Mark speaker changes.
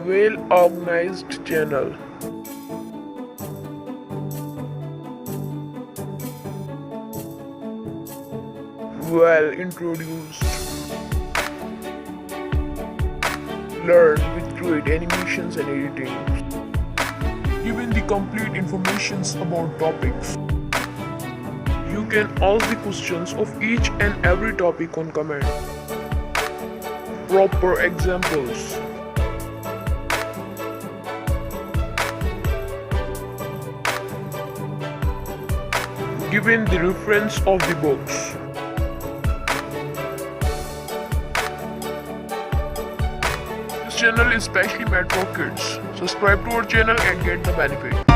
Speaker 1: well-organized channel. Well introduced. Learn with great animations and editing. Given the complete informations about topics. You can ask the questions of each and every topic on comment. Proper examples. Given the reference of the books. This channel is specially made for kids. Subscribe to our channel and get the benefit.